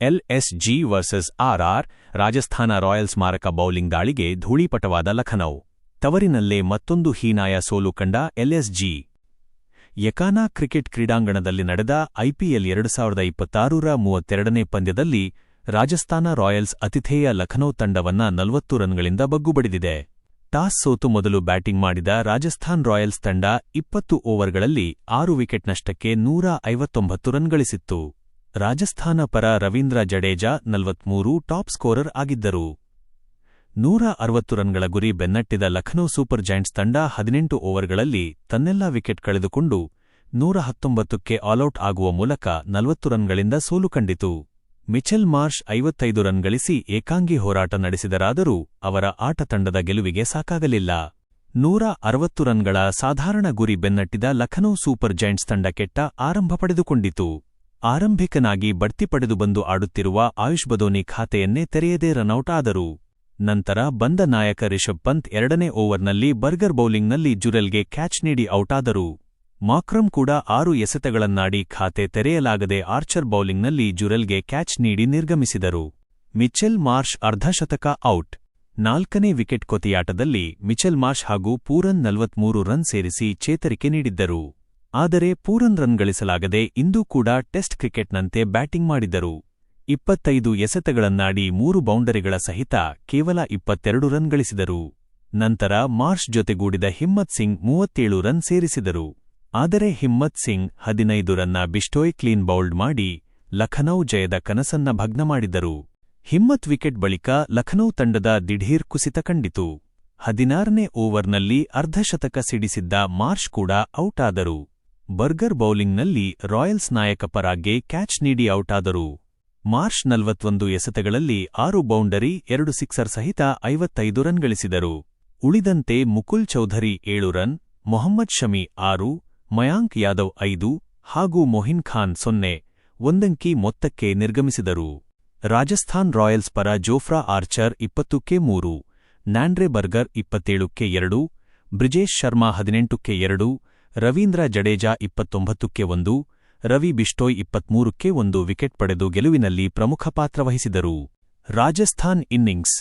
LSG versus RR Rajasthan Royals ಮಾರಕ bowling ದಾಳಿಗೆ ಧೂಳೀಪಟವಾದ ಲಖನೌ. ತವರಿನಲ್ಲೇ ಮತ್ತೊಂದು ಹೀನಾಯ ಸೋಲು ಕಂಡ LSG. ಯಕಾನಾ ಕ್ರಿಕೆಟ್ ಕ್ರೀಡಾಂಗಣದಲ್ಲಿ ನಡೆದ IPL 2026ರ 32ನೇ ಪಂದ್ಯದಲ್ಲಿ ರಾಜಸ್ಥಾನ ರಾಯಲ್ಸ್ ಅತಿಥೇಯ ಲಖನೌ ತಂಡವನ್ನ 40 ರನ್ಗಳಿಂದ ಬಗ್ಗುಬಡಿದಿದೆ. ಟಾಸ್ ಸೋತು ಮೊದಲು ಬ್ಯಾಟಿಂಗ್ ಮಾಡಿದ ರಾಜಸ್ಥಾನ್ ರಾಯಲ್ಸ್ ತಂಡ 20 ಓವರ್ಗಳಲ್ಲಿ 6 ವಿಕೆಟ್ ನಷ್ಟಕ್ಕೆ 159 ರನ್ ಗಳಿಸಿತ್ತು. ರಾಜಸ್ಥಾನ ಪರ ರವೀಂದ್ರ ಜಡೇಜಾ 43 ಟಾಪ್ ಸ್ಕೋರರ್ ಆಗಿದ್ದರು. 160 ರನ್ಗಳ ಗುರಿ ಬೆನ್ನಟ್ಟಿದ ಲಖನೌ ಸೂಪರ್ ಜೈಂಟ್ಸ್ ತಂಡ 18 ಓವರ್ಗಳಲ್ಲಿ ತನ್ನೆಲ್ಲಾ ವಿಕೆಟ್ ಕಳೆದುಕೊಂಡು 119ಕ್ಕೆ ಆಲ್ಔಟ್ ಆಗುವ ಮೂಲಕ 40 ರನ್ಗಳಿಂದ ಸೋಲು ಕಂಡಿತು. ಮಿಚೆಲ್ ಮಾರ್ಷ್ 55 ರನ್ ಗಳಿಸಿ ಏಕಾಂಗಿ ಹೋರಾಟ ನಡೆಸಿದರಾದರೂ ಅವರ ಆಟ ತಂಡದ ಗೆಲುವಿಗೆ ಸಾಕಾಗಲಿಲ್ಲ. 160 ರನ್ಗಳ ಸಾಧಾರಣ ಗುರಿ ಬೆನ್ನಟ್ಟಿದ ಲಖನೌ ಸೂಪರ್ ಜೈಂಟ್ಸ್ ತಂಡ ಕೆಟ್ಟ ಆರಂಭ ಪಡೆದುಕೊಂಡಿತು. ಆರಂಭಿಕನಾಗಿ ಬಡ್ತಿ ಪಡೆದು ಬಂದು ಆಡುತ್ತಿರುವ ಆಯುಷ್ ಬದೋನಿ ಖಾತೆಯನ್ನೇ ತೆರೆಯದೇ ರನೌಟ್ ಆದರು. ನಂತರ ಬಂದ ನಾಯಕ ರಿಷಬ್ ಪಂತ್ 2ನೇ ಓವರ್ನಲ್ಲಿ ಬರ್ಗರ್ ಬೌಲಿಂಗ್ನಲ್ಲಿ ಜುರೆಲ್ಗೆ ಕ್ಯಾಚ್ ನೀಡಿ ಔಟಾದರು. ಮಾಕ್ರಮ್ ಕೂಡ 6 ಎಸೆತಗಳನ್ನಾಡಿ ಖಾತೆ ತೆರೆಯಲಾಗದೆ ಆರ್ಚರ್ ಬೌಲಿಂಗ್ನಲ್ಲಿ ಜುರೆಲ್ಗೆ ಕ್ಯಾಚ್ ನೀಡಿ ನಿರ್ಗಮಿಸಿದರು. ಮಿಚೆಲ್ ಮಾರ್ಷ್ ಅರ್ಧಶತಕ ಔಟ್. 4ನೇ ವಿಕೆಟ್ ಕೊತಿಯಾಟದಲ್ಲಿ ಮಿಚೆಲ್ ಮಾರ್ಷ್ ಹಾಗೂ ಪೂರನ್ 43 ರನ್ ಸೇರಿಸಿ ಚೇತರಿಕೆ ನೀಡಿದ್ದರು. ಆದರೆ ಪೂರನ್ ರನ್ ಗಳಿಸಲಾಗದೆ ಇಂದೂ ಕೂಡ ಟೆಸ್ಟ್ ಕ್ರಿಕೆಟ್ನಂತೆ ಬ್ಯಾಟಿಂಗ್ ಮಾಡಿದರು. 25 ಎಸೆತಗಳನ್ನಾಡಿ 3 ಬೌಂಡರಿಗಳ ಸಹಿತ ಕೇವಲ 22 ರನ್ ಗಳಿಸಿದರು. ನಂತರ ಮಾರ್ಷ್ ಜೊತೆಗೂಡಿದ ಹಿಮ್ಮತ್ ಸಿಂಗ್ 37 ರನ್ ಸೇರಿಸಿದರು. ಆದರೆ ಹಿಮ್ಮತ್ ಸಿಂಗ್ 15 ರನ್ನ ಬಿಸ್ಟೋಯ್ ಕ್ಲೀನ್ ಬೌಲ್ಡ್ ಮಾಡಿ ಲಖನೌ ಜಯದ ಕನಸನ್ನ ಭಗ್ನ ಮಾಡಿದರು. ಹಿಮ್ಮತ್ ವಿಕೆಟ್ ಬಳಿಕ ಲಖನೌ ತಂಡದ ದಿಢೀರ್ ಕುಸಿತ ಕಂಡಿತು. 16ನೇ ಓವರ್ನಲ್ಲಿ ಅರ್ಧಶತಕ ಸಿಡಿಸಿದ್ದ ಮಾರ್ಷ್ ಕೂಡ ಔಟ್ ಆದರು. ಬರ್ಗರ್ ಬೌಲಿಂಗ್ನಲ್ಲಿ ರಾಯಲ್ಸ್ ನಾಯಕ ಪರಾಗ್ಗೆ ಕ್ಯಾಚ್ ನೀಡಿ ಔಟಾದರು. ಮಾರ್ಷ್ 41 ಎಸೆತಗಳಲ್ಲಿ 6 ಬೌಂಡರಿ 2 ಸಿಕ್ಸರ್ ಸಹಿತ 55 ರನ್ ಗಳಿಸಿದರು. ಉಳಿದಂತೆ ಮುಕುಲ್ ಚೌಧರಿ 7 ರನ್, ಮೊಹಮ್ಮದ್ ಶಮಿ 6, ಮಯಾಂಕ್ ಯಾದವ್ 5 ಹಾಗೂ ಮೊಹಿನ್ ಖಾನ್ 0 ಒಂದಂಕಿ ಮೊತ್ತಕ್ಕೆ ನಿರ್ಗಮಿಸಿದರು. ರಾಜಸ್ಥಾನ್ ರಾಯಲ್ಸ್ ಪರ ಜೋಫ್ರಾ ಆರ್ಚರ್ 20ಕ್ಕೆ 3, ನ್ಯಾಂಡ್ರೆ ಬರ್ಗರ್ 27ಕ್ಕೆ 2, ಬ್ರಿಜೇಶ್ ಶರ್ಮಾ 18ಕ್ಕೆ 2, ರವೀಂದ್ರ ಜಡೇಜಾ 29ಕ್ಕೆ 1, ರವಿ ಬಿಸ್ಟೋಯ್ 23ಕ್ಕೆ 1 ವಿಕೆಟ್ ಪಡೆದು ಗೆಲುವಿನಲ್ಲಿ ಪ್ರಮುಖ ಪಾತ್ರ ವಹಿಸಿದರು. ರಾಜಸ್ಥಾನ್ ಇನ್ನಿಂಗ್ಸ್.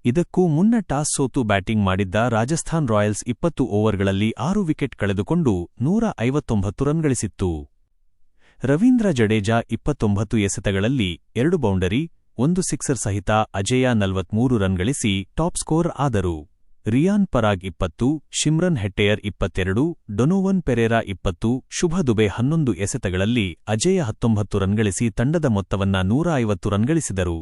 ಇದಕ್ಕೂ ಮುನ್ನ ಟಾಸ್ ಸೋತು ಬ್ಯಾಟಿಂಗ್ ಮಾಡಿದ್ದ ರಾಜಸ್ಥಾನ್ ರಾಯಲ್ಸ್ 20 ಓವರ್ಗಳಲ್ಲಿ 6 ವಿಕೆಟ್ ಕಳೆದುಕೊಂಡು 159 ರನ್ ಗಳಿಸಿತ್ತು. ರವೀಂದ್ರ ಜಡೇಜಾ 29 ಎಸೆತಗಳಲ್ಲಿ 2 ಬೌಂಡರಿ 1 ಸಿಕ್ಸರ್ ಸಹಿತ ಅಜೇಯ 43 ರನ್ ಗಳಿಸಿ ಟಾಪ್ ಸ್ಕೋರ್ ಆದರು. Riyan Parag 20, Shimron Hetmyer 22, Donovan Ferreira 20, Shubh Dubey 11 ಎಸೆತಗಳಲ್ಲಿ ಅಜೇಯ 19 ರನ್ ಗಳಿಸಿ ತಂಡದ ಮೊತ್ತವನ್ನ 150 ರನ್ ಗಳಿಸಿದರು.